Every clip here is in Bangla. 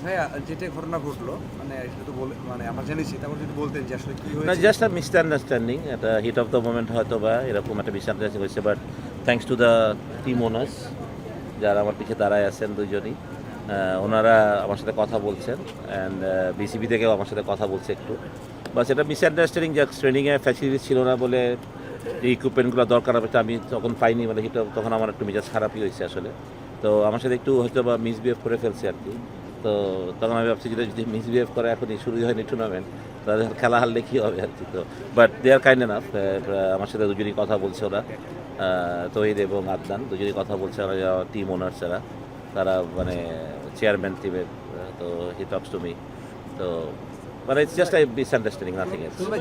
ভাইয়া যেটা ঘটনা ঘটলো মানে সেটা তো বলে মানে আমরা জেনেছি, তারপর যদি বলতেন যে আসলে কি না, হয়েছে। জাস্ট আ মিসআন্ডারস্ট্যান্ডিং, একটা হিট অফ দ্য মোমেন্ট হয়তো বা এরকম একটা মিসআন্ডারস্ট্যান্ডিং হয়েছে, but thanks to the team owners যারা আমার পিছিয়ে দাঁড়ায় আছেন দুজনই, ওনারা আমার সাথে কথা বলছেন অ্যান্ড বিসিবি থেকেও আমার সাথে কথা বলছে একটু। বাস এটা মিসআন্ডারস্ট্যান্ডিং, যা ট্রেনিংয়ে ফ্যাসিলিটিস ছিল না বলে যে ইকুইপমেন্টগুলো দরকার হবে আমি তখন পাইনি, মানে হিট তখন আমার একটু মেজাজ খারাপই হয়েছে আসলে। তো আমার সাথে একটু হয়তো বা মিসবিহেভ করে ফেলছে আর কি। তো তখন আমি ভাবছি যদি মিসবিহেভ করে এখনই শুরুই হয়নি টুর্নামেন্ট, তাদের খেলা হারলে কী হবে আর কি। তো but they are kind enough, আমার সাথে দুজনই কথা বলছে ওরা, তহিদ এবং আদনান দুজনই কথা বলছে। ওরা যারা টিম ওনার্স তারা মানে চেয়ারম্যান টিমের, তো হি টকস টু মি। তো মানে it's just I misunderstanding, nothing else. তবে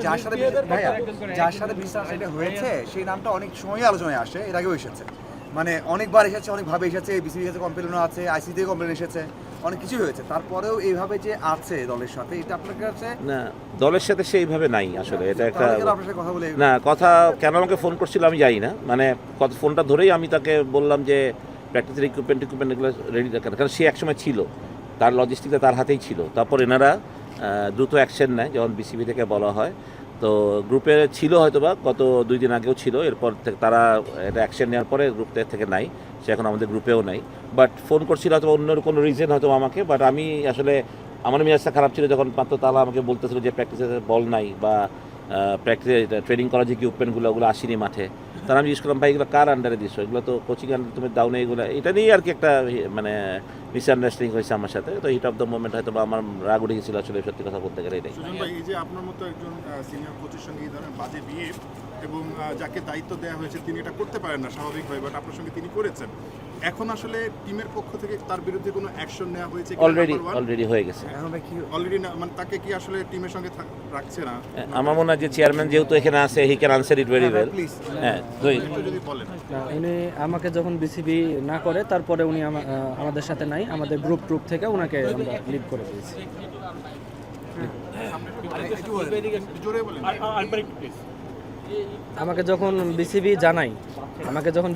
যার সাথে বিশ্বাস এটা হয়েছে সেই নামটা অনেক সময় আলোচনায় আসে, এর আগেও এসেছে, মানে অনেকবার এসেছে, অনেকভাবে এসেছে, বিসিবি কাছে কমপ্লেনও আছে, আইসিসি থেকে কমপ্লেন এসেছে, অনেক কিছুই হয়েছে, তারপরেও এইভাবে যে আছে দলের সাথে, এটা আপনার কাছে না, দলের সাথে সেইভাবে নাই আসলে, এটা একটা তাহলে কেন আপনার সাথে কথা বলে না কথা। কেন আমাকে ফোন করছিল আমি জানি না, মানে ফোনটা ধরেই আমি তাকে বললাম যে প্র্যাকটিসের ইকুইপমেন্ট এগুলো রেডি রাখেন, কারণ সে একসময় ছিল, তার লজিস্টিকটা তার হাতেই ছিল। তারপর এনারা দ্রুত অ্যাকশন নেয় যখন বিসিবি থেকে বলা হয়। তো গ্রুপে ছিল হয়তো বা গত 2 দিন আগেও ছিল, এরপর থেকে তারা এটা অ্যাকশন নেওয়ার পরে গ্রুপ থেকে নাই, সে এখন আমাদের গ্রুপেও নাই। বাট ফোন করছিল হয়তো অন্য কোনো রিজন হয়তো আমাকে, বাট আমি আসলে আমার মেজাজটা খারাপ ছিল যখন মাত্র তারা আমাকে বলতেছিল যে প্র্যাকটিসে বল নাই বা প্র্যাকটিসে ট্রেনিং করার যে ইকুইপমেন্টগুলো ওগুলো আসেনি মাঠে। তারা আমি জিজ্ঞেস করলাম ভাই এগুলো কার আন্ডারে দিচ্ছ, এগুলো তো কোচিং আন্ডারে তুমি দাও না, এগুলো এটা নিয়েই আর কি একটা মানে মিসআন্ডারস্ট্যান্ডিং হয়েছে আমার সাথে। তো হিট অফ দ্য মোমেন্ট হয়তো বা আমার রাগ উঠে গেছিল আসলে, সত্যি কথা বলতে গেলে এটাই। সুজন ভাই, এই যে আপনার মতো একজন সিনিয়র কোচের সঙ্গে এই ধরনের বাজে বিয়ে এবং যাকে দায়িত্ব দেওয়া হয়েছে তিনি এটা করতে পারেন না স্বাভাবিকভাবে, বাট আপনার সঙ্গে তিনি করেছেন, এখন আসলে টিমের পক্ষ থেকে তার বিরুদ্ধে কোনো অ্যাকশন নেওয়া হয়েছে? অলরেডি হয়ে গেছে। অলরেডি না, মানে তাকে কি আসলে টিমের সঙ্গে রাখছে না? আমার মনে হয় যে চেয়ারম্যান যেহেতু এখানে আছে, he can answer it very well. হ্যাঁ, একটু যদি বলেন। না, উনি আমাকে যখন বিসিবি না করে তারপরে উনি আমাদের সাথে নাই, আমাদের গ্রুপ থেকে ওনাকে আমরা লিড করে দিয়েছি। জোরে বলেন। আমাকে যখন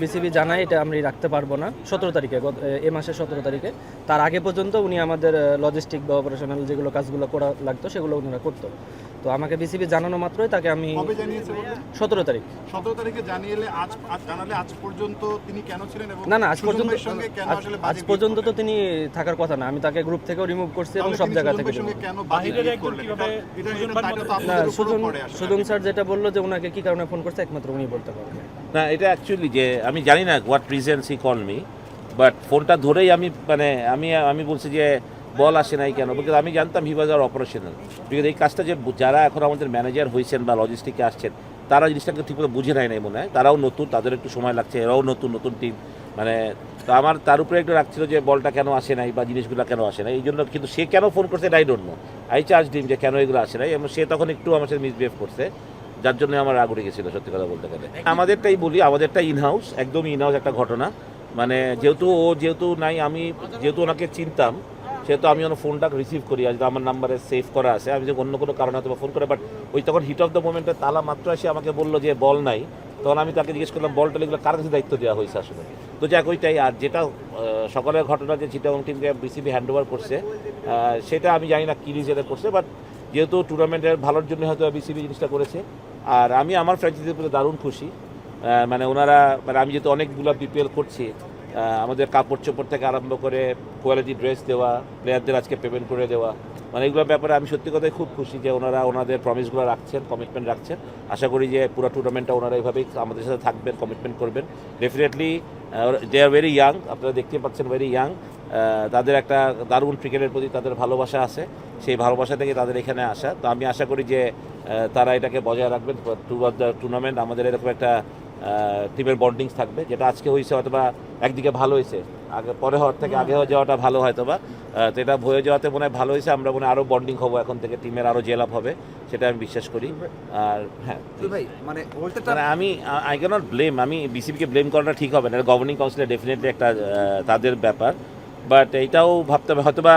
বিসিবি জানায় এটা আমি রাখতে পারবো না 17 তারিখে, এ মাসের 17 তারিখে, তার আগে পর্যন্ত উনি আমাদের লজিস্টিক বা অপারেশনাল যেগুলো কাজগুলো করা লাগতো সেগুলো ওনারা করতো। তো আমাকে বিসিবি জানানো মাত্রই তাকে আমি 17 তারিখ 17 তারিখে জানালে আজ পর্যন্ত তিনি কেন ছিলেন এবং না আজ পর্যন্ত তো তিনি থাকার কথা না, আমি তাকে গ্রুপ থেকেও রিমুভ করছি এবং সব জায়গা থেকে না। সুজন স্যার যেটা বললো যে ওনাকে কি কারণে ফোন করছে একমাত্র উনি বলতে পারবেন। না, এটা অ্যাকচুয়ালি যে আমি জানি না what reasons he call me, but ফোনটা ধরেই আমি মানে আমি বলছি যে বল আসে নাই কেন, বিকজ আমি জানতাম হি ওয়াজ আর অপারেশনাল। বিকজ এই কাজটা যে যারা এখন আমাদের ম্যানেজার হয়েছেন বা লজিস্টিকে আসছেন তারা জিনিসটাকে ঠিকমতো বুঝে নেয় নাই মনে হয়, তারাও নতুন, তাদের একটু সময় লাগছে, এরাও নতুন টিম, মানে তো আমার তার উপরে একটু রাখছিল যে বলটা কেন আসে নাই বা জিনিসগুলো কেন আসে নাই এই জন্য। কিন্তু সে কেন ফোন করছে I don't know, I charge ডিম যে কেন এগুলো আসে নাই, এবং সে তখন একটু আমার সাথে মিসবিহেভ করছে, যার জন্য আমার রাগ উঠে গেছিলো সত্যি কথা বলতে গেলে। আমাদেরটাই বলি, আমাদেরটা ইনহাউস, একদম ইনহাউস একটা ঘটনা। মানে যেহেতু নাই, আমি যেহেতু ওনাকে চিনতাম সেহেতু আমি ওনার ফোনটা রিসিভ করি, আজ আমার নাম্বারে সেভ করা আছে, আমি যে অন্য কোনো কারণে হয়তো ফোন করে, বাট ওই তখন হিট অফ দ্য মোমেন্টে তালা মাত্র এসে আমাকে বললো যে বল নাই, তখন আমি তাকে জিজ্ঞেস করলাম বলটা এগুলো কার কাছে দায়িত্ব দেওয়া হয়েছে আসলে। তো যাক ওইটাই। আর যেটা সকালের ঘটনা যে চিটাগং টিমকে বিসিবি হ্যান্ড ওভার করছে, সেটা আমি জানি না কী রিজনে করছে, বাট যেহেতু টুর্নামেন্টের ভালোর জন্য হয়তো বিসিবি জিনিসটা করেছে। আর আমি আমার ফ্র্যাঞ্চাইজির প্রতি দারুণ খুশি, মানে ওনারা, মানে আমি যেহেতু অনেকগুলো বিপিএল করছি, আমাদের কাপড় চোপড় থেকে আরম্ভ করে কোয়ালিটি ড্রেস দেওয়া, প্লেয়ারদের আজকে পেমেন্ট করে দেওয়া, মানে এগুলোর ব্যাপারে আমি সত্যি কথাই খুব খুশি যে ওনারা ওনাদের প্রমিসগুলো রাখছেন, কমিটমেন্ট রাখছেন। আশা করি যে পুরো টুর্নামেন্টটা ওনারা এইভাবেই আমাদের সাথে থাকবেন, কমিটমেন্ট করবেন। Definitely they are very young, আপনারা দেখতে পাচ্ছেন ভেরি ইয়াং, তাদের একটা দারুণ ক্রিকেটের প্রতি তাদের ভালোবাসা আছে, সেই ভালোবাসা থেকে তাদের এখানে আসা। তো আমি আশা করি যে তারা এটাকে বজায় রাখবেন থ্রুআউট দ্য টুর্নামেন্ট। আমাদের এরকম একটা টিমের বন্ডিংস থাকবে, যেটা আজকে হয়েছে হয়তো বা একদিকে ভালো হয়েছে, আগে পরে হওয়ার থেকে আগে হয়ে যাওয়াটা ভালো হয়তো বা, তো এটা হয়ে যাওয়াতে মনে হয় ভালো হয়েছে। আমরা মনে হয় আরও বন্ডিং হবো এখন থেকে, টিমের আরও জেল আপ হবে, সেটা আমি বিশ্বাস করি। আর হ্যাঁ ভাই মানে আমি আই ক্যানট ব্লেম, আমি বিসিবিকে ব্লেম করাটা ঠিক হবে না, গভর্নিং কাউন্সিলের ডেফিনেটলি একটা তাদের ব্যাপার, বাট এইটাও ভাবতে হবে হয়তো বা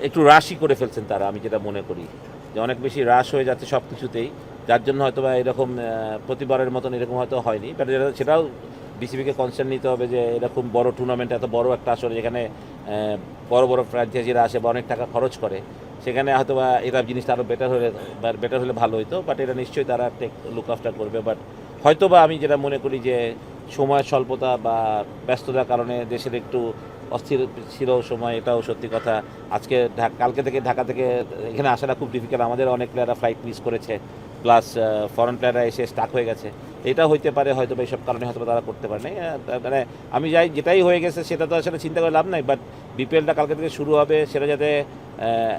একটু রাশই করে ফেলছেন তারা, আমি যেটা মনে করি যে অনেক বেশি রাশ হয়ে যাচ্ছে সব কিছুতেই, যার জন্য হয়তো বা এরকম প্রতিবারের মতন এরকম হয়তো হয়নি, বাট সেটাও বিসিবিকে কনসার্ন নিতে হবে যে এরকম বড় টুর্নামেন্ট, এত বড় একটা আসলে যেখানে বড় বড় ফ্র্যাঞ্চাইজিরা আসে বা অনেক টাকা খরচ করে, সেখানে হয়তো বা এটা জিনিসটা আরও বেটার হলে ভালো হতো। বাট এটা নিশ্চয়ই তারা লুক আফটার করবে। বাট হয়তো বা আমি যেটা মনে করি যে সময়ের স্বল্পতা বা ব্যস্ততার কারণে দেশের একটু অস্থির ছিল সময়, এটাও সত্যি কথা। আজকে কালকে থেকে ঢাকা থেকে এখানে আসাটা খুব ডিফিকাল্ট। আমাদের অনেক প্লেয়াররা ফ্লাইট মিস করেছে, প্লাস ফরেন প্লেয়াররা এসে স্টাক হয়ে গেছে। এটা হইতে পারে হয়তো বা এইসব কারণে হয়তো তারা করতে পারে না। মানে আমি যেটাই হয়ে গেছে সেটা তো আসলে চিন্তা করে লাভ নাই। বাট বিপিএলটা কালকে থেকে শুরু হবে, সেটা যাতে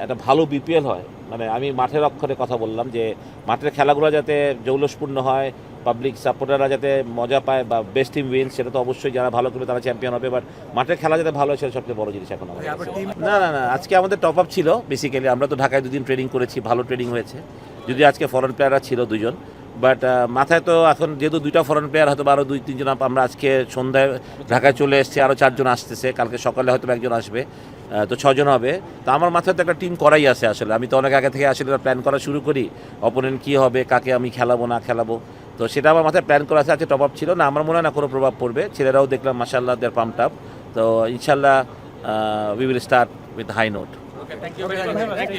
একটা ভালো বিপিএল হয়। মানে আমি মাঠের অক্ষরে কথা বললাম যে মাঠের খেলাগুলো যাতে জৌলসপূর্ণ হয়, পাবলিক সাপোর্টাররা যাতে মজা পায় বা বেস্ট টিম উইন, সেটা তো অবশ্যই যারা ভালো করবে তারা চ্যাম্পিয়ন হবে। বাট মাঠের খেলা যাতে ভালো হয় সেটা সবচেয়ে বড় জিনিস এখন আমাদের। না না না, আজকে আমাদের টপ আপ ছিল বেসিক্যালি। আমরা তো ঢাকায় 2 দিন ট্রেনিং করেছি, ভালো ট্রেনিং হয়েছে। যদি আজকে ফরেন প্লেয়াররা ছিল 2 জন, বাট মাথায় তো এখন যেহেতু 2টা ফরেন প্লেয়ার, হয়তো আরও 2-3 জন আমরা আজকে সন্ধ্যায় ঢাকায় চলে এসেছি, আরও 4 জন আসতেছে, কালকে সকালে হয়তো একজন আসবে, তো 6 জন হবে। তো আমার মাথায় তো একটা টিম করাই আছে আসলে। আমি তো অনেক আগে থেকে আসলে প্ল্যান করা শুরু করি, অপোনেন্ট কী হবে, কাকে আমি খেলাবো না খেলাবো, তো সেটা আমার মাথায় প্ল্যান করা আছে। আজকে টপ আপ ছিল না, আমার মনে হয় না কোনো প্রভাব পড়বে। ছেলেরাও দেখলাম মাশাআল্লাহ দেয়ার পাম্পড আপ। তো ইনশাল্লাহ we will start with high note.